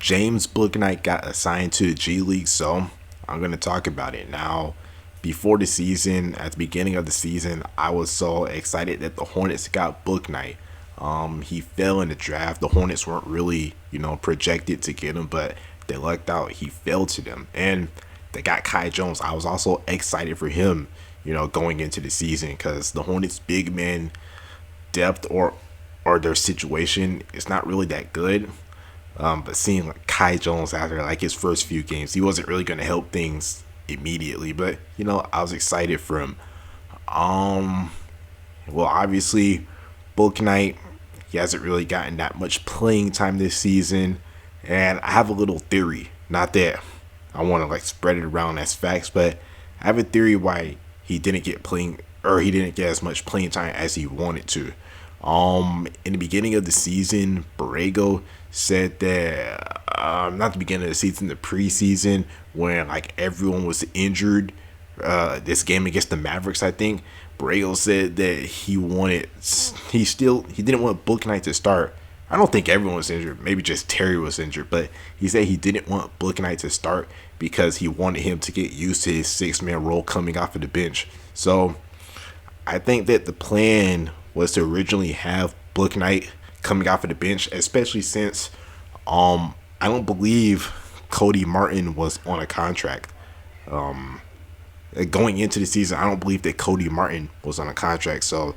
James Bouknight got assigned to the G League, so I'm going to talk about it. Now, before the season, at the beginning of the season, I was so excited that the Hornets got Bouknight. He fell in the draft. The Hornets weren't really, projected to get him, but they lucked out. He fell to them. And they got Kai Jones. I was also excited for him, going into the season because the Hornets' big man depth or their situation is not really that good. But seeing like Kai Jones after like his first few games, he wasn't really going to help things immediately. But I was excited for him. Well, obviously, Bouknight, he hasn't really gotten that much playing time this season, and I have a little theory. Not that I want to like spread it around as facts, but I have a theory why he didn't get playing or he didn't get as much playing time as he wanted to. In the beginning of the season, Borrego said that not the beginning of the season, the preseason when like everyone was injured. This game against the Mavericks, I think Borrego said that he didn't want Bouknight to start. I don't think everyone was injured. Maybe just Terry was injured, but he said he didn't want Bouknight to start because he wanted him to get used to his 6-man role coming off of the bench. So I think that the plan was to originally have Bouknight coming off of the bench, especially since I don't believe Cody Martin was on a contract. Going into the season, I don't believe that Cody Martin was on a contract. So,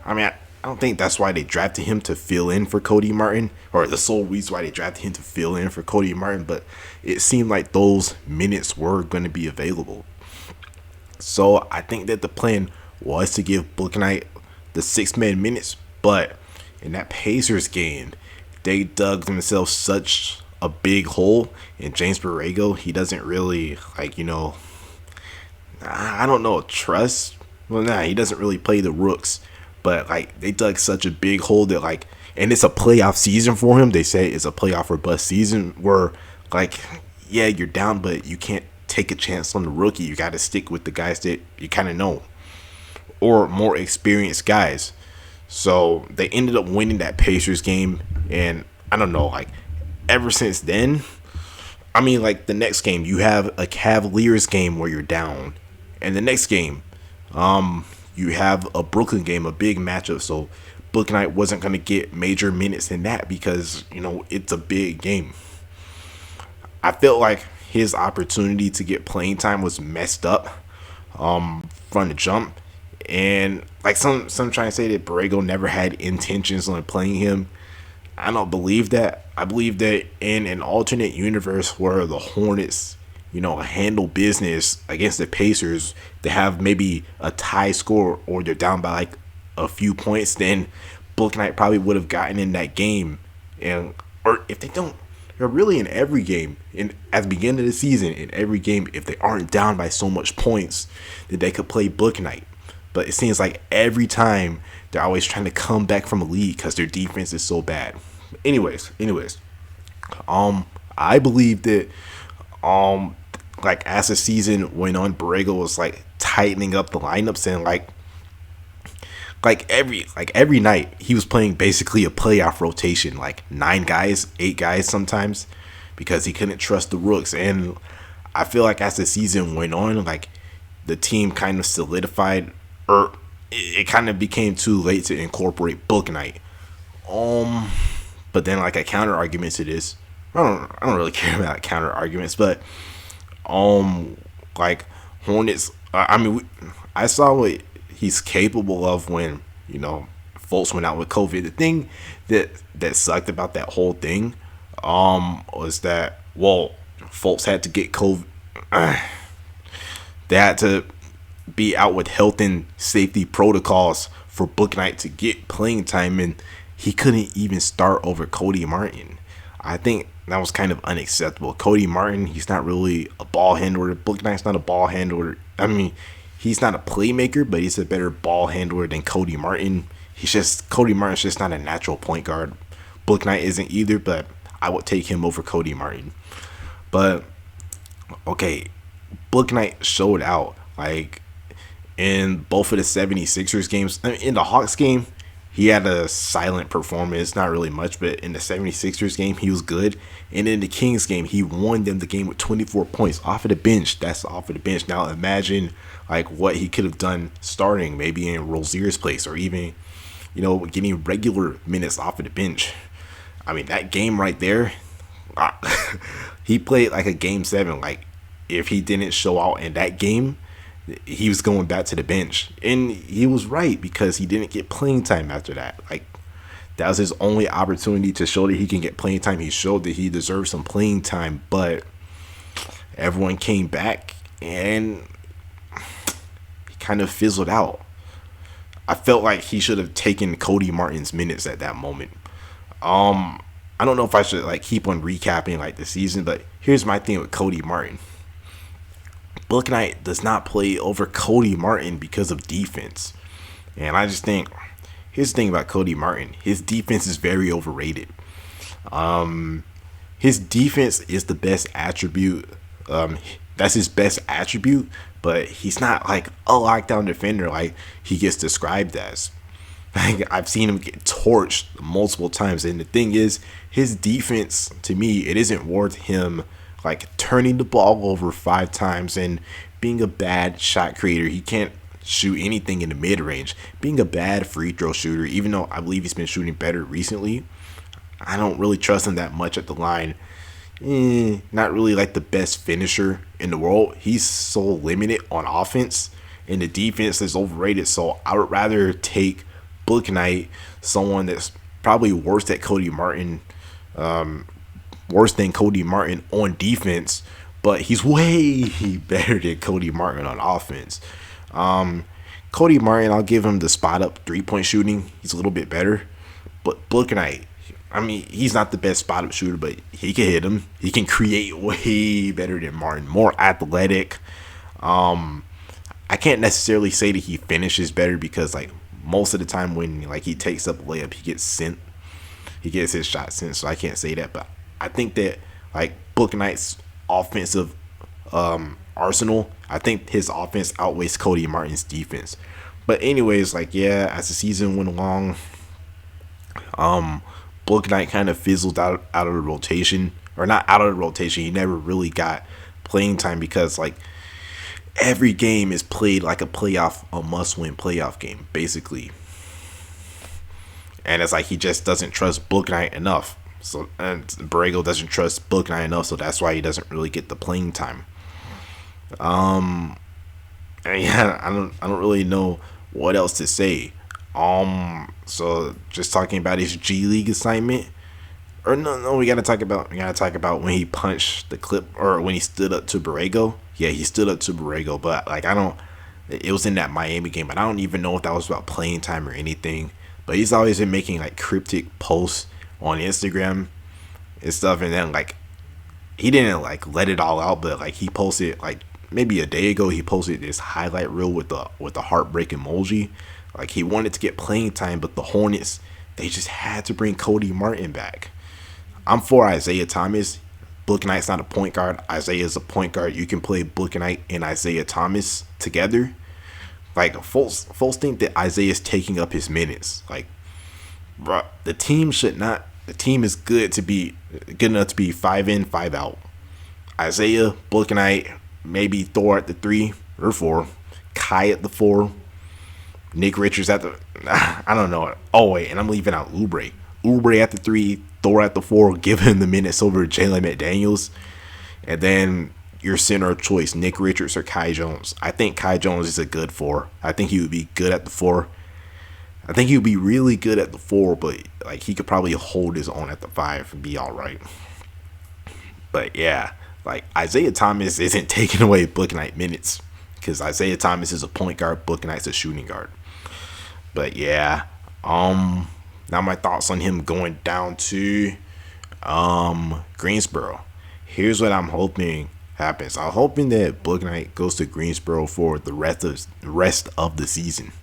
I don't think that's why they drafted him to fill in for Cody Martin, or the sole reason why they drafted him to fill in for Cody Martin, but it seemed like those minutes were going to be available. So, I think that the plan was to give Bouknight the 6-man minutes, but in that Pacers game, they dug themselves such a big hole, and James Borrego, he doesn't really I don't know, trust. Well, he doesn't really play the rooks, but like they dug such a big hole that like, and it's a playoff season for him. They say it's a playoff or bust season where like, yeah, you're down, but you can't take a chance on the rookie. You got to stick with the guys that you kind of know or more experienced guys. So they ended up winning that Pacers game, and I don't know, like ever since then, like the next game you have a Cavaliers game where you're down, and the next game, you have a Brooklyn game, a big matchup. So Bouknight wasn't going to get major minutes in that because it's a big game. I felt like his opportunity to get playing time was messed up from the jump. And like some trying to say that Borrego never had intentions on playing him. I don't believe that. I believe that in an alternate universe where the Hornets, handle business against the Pacers, they have maybe a tie score or they're down by like a few points, then Bouknight probably would have gotten in that game. And or if they don't, they're really in every game. At the beginning of the season, in every game, if they aren't down by so much points, that they could play Bouknight. But it seems like every time they're always trying to come back from a lead because their defense is so bad. Anyways, I believe that like as the season went on, Borrego was like tightening up the lineups and every night he was playing basically a playoff rotation, like 9 guys, 8 guys sometimes, because he couldn't trust the rooks. And I feel like as the season went on, like the team kind of solidified, or it kind of became too late to incorporate Bouknight. But then like a counter argument to this, I don't really care about counter arguments, but like Hornets, I saw what he's capable of when Fultz went out with COVID. The thing that sucked about that whole thing was that Fultz had to get COVID. They had to be out with health and safety protocols for Bouknight to get playing time, and he couldn't even start over Cody Martin. I think that was kind of unacceptable. Cody Martin, he's not really a ball handler. Bouknight's not a ball handler. He's not a playmaker, but he's a better ball handler than Cody Martin. Cody Martin's just not a natural point guard. Bouknight isn't either, but I would take him over Cody Martin. But okay, Bouknight showed out like in both of the 76ers games. In the Hawks game, He had a silent performance, not really much, but in the 76ers game, he was good. And in the Kings game, he won them the game with 24 points off of the bench. That's off of the bench. Now imagine like what he could have done starting, maybe in Rozier's place, or even, getting regular minutes off of the bench. I mean, that game right there, he played like a game 7. Like, if he didn't show out in that game, he was going back to the bench. And he was right, because he didn't get playing time after that. Like, that was his only opportunity to show that he can get playing time. He showed that he deserved some playing time, but everyone came back and he kind of fizzled out. I felt like he should have taken Cody Martin's minutes at that moment. I don't know if I should like keep on recapping like the season, but here's my thing with Cody Martin. Bouknight does not play over Cody Martin because of defense. And I just think, here's the thing about Cody Martin. His defense is very overrated. His defense is the best attribute. That's his best attribute, but he's not like a lockdown defender like he gets described as. Like, I've seen him get torched multiple times. And the thing is, his defense, to me, it isn't worth him like turning the ball over 5 times and being a bad shot creator. He can't shoot anything in the mid-range. Being a bad free throw shooter, even though I believe he's been shooting better recently, I don't really trust him that much at the line. Not really like the best finisher in the world. He's so limited on offense, and the defense is overrated. So I would rather take Bouknight, someone that's probably worse than Cody Martin on defense, but he's way better than Cody Martin on offense. Cody Martin, I'll give him the spot up 3-point shooting. He's a little bit better, but Bouknight, I mean, he's not the best spot up shooter, but he can hit him. He can create way better than Martin, more athletic. I can't necessarily say that he finishes better, because like most of the time when like he takes up a layup, he gets his shot sent. So I can't say that, but I think that like Bouknight's offensive arsenal, I think his offense outweighs Cody Martin's defense. But anyways, like, yeah, as the season went along, Bouknight kind of fizzled out of the rotation, or not out of the rotation. He never really got playing time, because like every game is played like a must-win playoff game, basically. And it's like he just doesn't trust Bouknight enough. So, and Borrego doesn't trust Bouknight enough, so that's why he doesn't really get the playing time. And yeah, I don't really know what else to say. So just talking about his G League assignment, or no, we gotta talk about when he punched the clip, or when he stood up to Borrego. Yeah, he stood up to Borrego, but like it was in that Miami game, but I don't even know if that was about playing time or anything. But he's always been making like cryptic posts on Instagram and stuff, and then like he didn't like let it all out, but like he posted like maybe a day ago, he posted this highlight reel with the heartbreak emoji. Like, he wanted to get playing time, but the Hornets, they just had to bring Cody Martin back. I'm for Isaiah Thomas. Bouknight's not a point guard. Isaiah's a point guard. You can play Bouknight and Isaiah Thomas together. Like, folks think that Isaiah's taking up his minutes. Like, bro, the team is good enough to be 5 in, 5 out. Isaiah, Bouknight, maybe Thor at the 3 or 4, Kai at the 4, Nick Richards at the, I don't know. Oh wait, and I'm leaving out Oubre. Oubre at the 3, Thor at the 4. Give him the minutes over Jalen McDaniels, and then your center of choice, Nick Richards or Kai Jones. I think Kai Jones is a good 4. I think he would be good at the 4. I think he would be really good at the 4, but like he could probably hold his own at the 5 and be all right. But yeah, like Isaiah Thomas isn't taking away Bouknight minutes, because Isaiah Thomas is a point guard, Bouknight's a shooting guard. But yeah, now my thoughts on him going down to Greensboro. Here's what I'm hoping happens. I'm hoping that Bouknight goes to Greensboro for the rest of the season.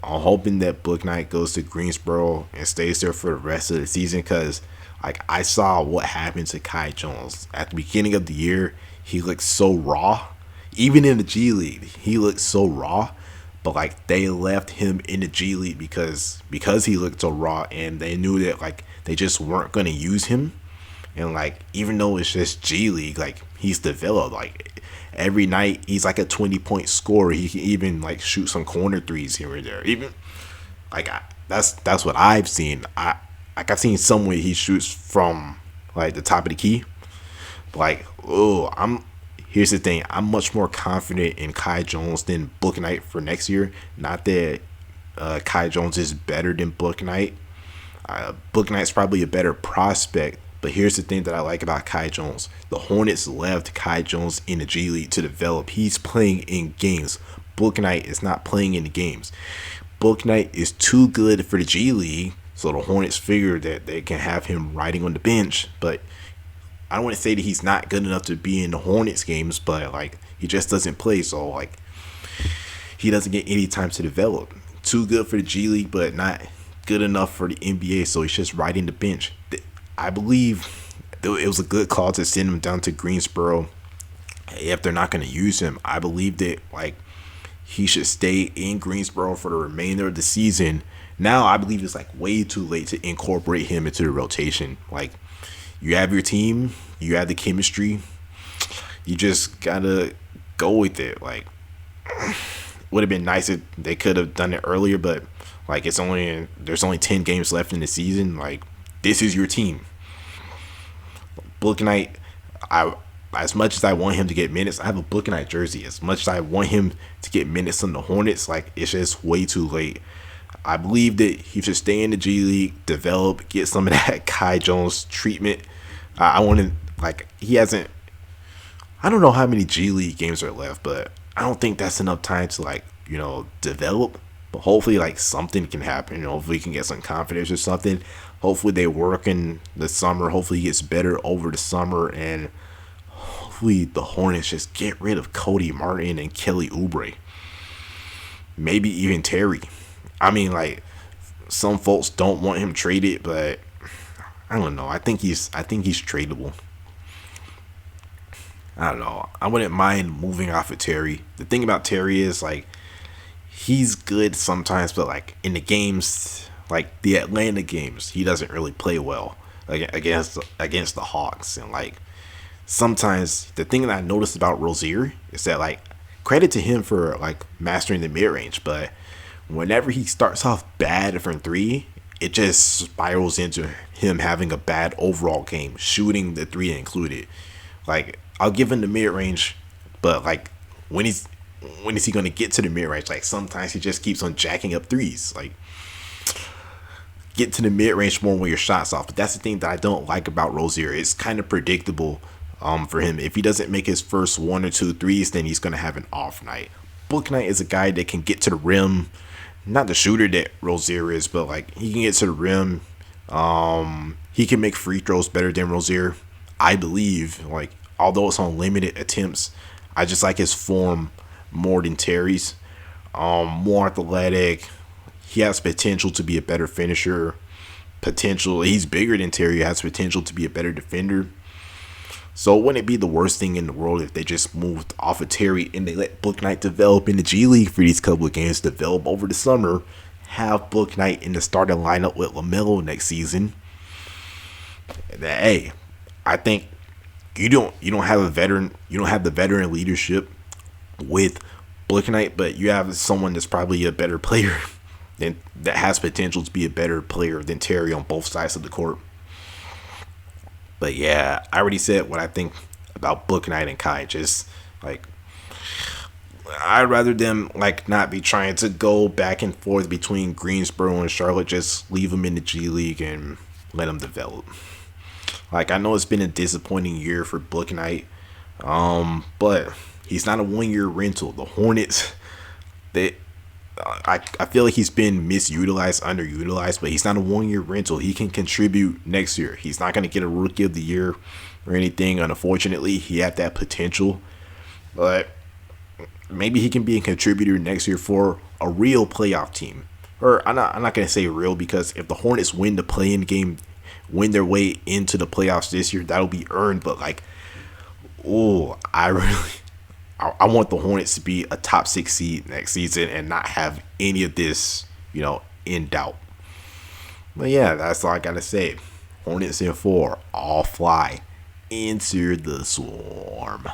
I'm hoping that Bouknight goes to Greensboro and stays there for the rest of the season, because like I saw what happened to Kai Jones at the beginning of the year. He looked so raw. Even in the G League, he looked so raw. but like they left him in the G League because he looked so raw, and they knew that like they just weren't gonna use him. And like even though it's just G League, like he's developed. Like every night he's like a 20-point scorer. He can even like shoot some corner threes here and there. Even like that's what I've seen. I've seen some way he shoots from like the top of the key. Like, here's the thing. I'm much more confident in Kai Jones than Bouknight for next year. Not that Kai Jones is better than Bouknight. Bouknight's probably a better prospect. But here's the thing that I like about Kai Jones. The Hornets left Kai Jones in the G League to develop. He's playing in games. Bouknight is not playing in the games. Bouknight is too good for the G League, so the Hornets figure that they can have him riding on the bench. But I don't want to say that he's not good enough to be in the Hornets games, but like he just doesn't play, so like he doesn't get any time to develop. Too good for the G League, but not good enough for the NBA, so he's just riding the bench. I believe it was a good call to send him down to Greensboro if they're not going to use him. I believe that like he should stay in Greensboro for the remainder of the season. Now I believe it's like way too late to incorporate him into the rotation. Like you have your team, you have the chemistry, you just gotta go with it. Like would have been nice if they could have done it earlier, but like there's only 10 games left in the season. Like this is your team. Bouknight, as much as I want him to get minutes, I have a Bouknight jersey. As much as I want him to get minutes on the Hornets, like it's just way too late. I believe that he should stay in the G League, develop, get some of that Kai Jones treatment. I want to like he hasn't. I don't know how many G League games are left, but I don't think that's enough time to like develop. But hopefully like something can happen. Hopefully he can get some confidence or something. Hopefully they work in the summer. Hopefully he gets better over the summer, and hopefully the Hornets just get rid of Cody Martin and Kelly Oubre. Maybe even Terry. I mean, like some folks don't want him traded, but I don't know. I think he's tradable. I don't know. I wouldn't mind moving off of Terry. The thing about Terry is like he's good sometimes, but like in the games, like the Atlanta games, he doesn't really play well against the Hawks. And like sometimes the thing that I noticed about Rozier is that like credit to him for like mastering the mid range, but whenever he starts off bad from three, it just spirals into him having a bad overall game, shooting the three included. Like I'll give him the mid range, but like when is he going to get to the mid range? Like sometimes he just keeps on jacking up threes. Like get to the mid range more when your shots off. But that's the thing that I don't like about Rozier. It's kind of predictable for him. If he doesn't make his first one or two threes, then he's going to have an off night. Bouknight is a guy that can get to the rim. Not the shooter that Rozier is, but like he can get to the rim. He can make free throws better than Rozier, I believe. Like although it's on limited attempts, I just like his form more than Terry's. More athletic. He has potential to be a better finisher. He's bigger than Terry. Has potential to be a better defender. So wouldn't it be the worst thing in the world if they just moved off of Terry and they let Bouknight develop in the G League for these couple of games, develop over the summer, have Bouknight in the starting lineup with LaMelo next season? Hey, I think you don't have a veteran. You don't have the veteran leadership with Bouknight, but you have someone that's probably a better player that has potential to be a better player than Terry on both sides of the court. But yeah, I already said what I think about Bouknight and Kai. Just like I'd rather them like not be trying to go back and forth between Greensboro and Charlotte. Just leave them in the G League and let them develop. Like I know it's been a disappointing year for Bouknight, but he's not a 1-year rental. The Hornets, I feel like he's been misutilized, underutilized, but he's not a 1-year rental. He can contribute next year. He's not going to get a Rookie of the Year or anything. Unfortunately, he had that potential, but maybe he can be a contributor next year for a real playoff team. Or I'm not going to say real, because if the Hornets win the play-in game, win their way into the playoffs this year, that'll be earned. But like, I want the Hornets to be a top 6 seed next season and not have any of this, in doubt. But yeah, that's all I gotta say. Hornets in 4, all fly into the swarm.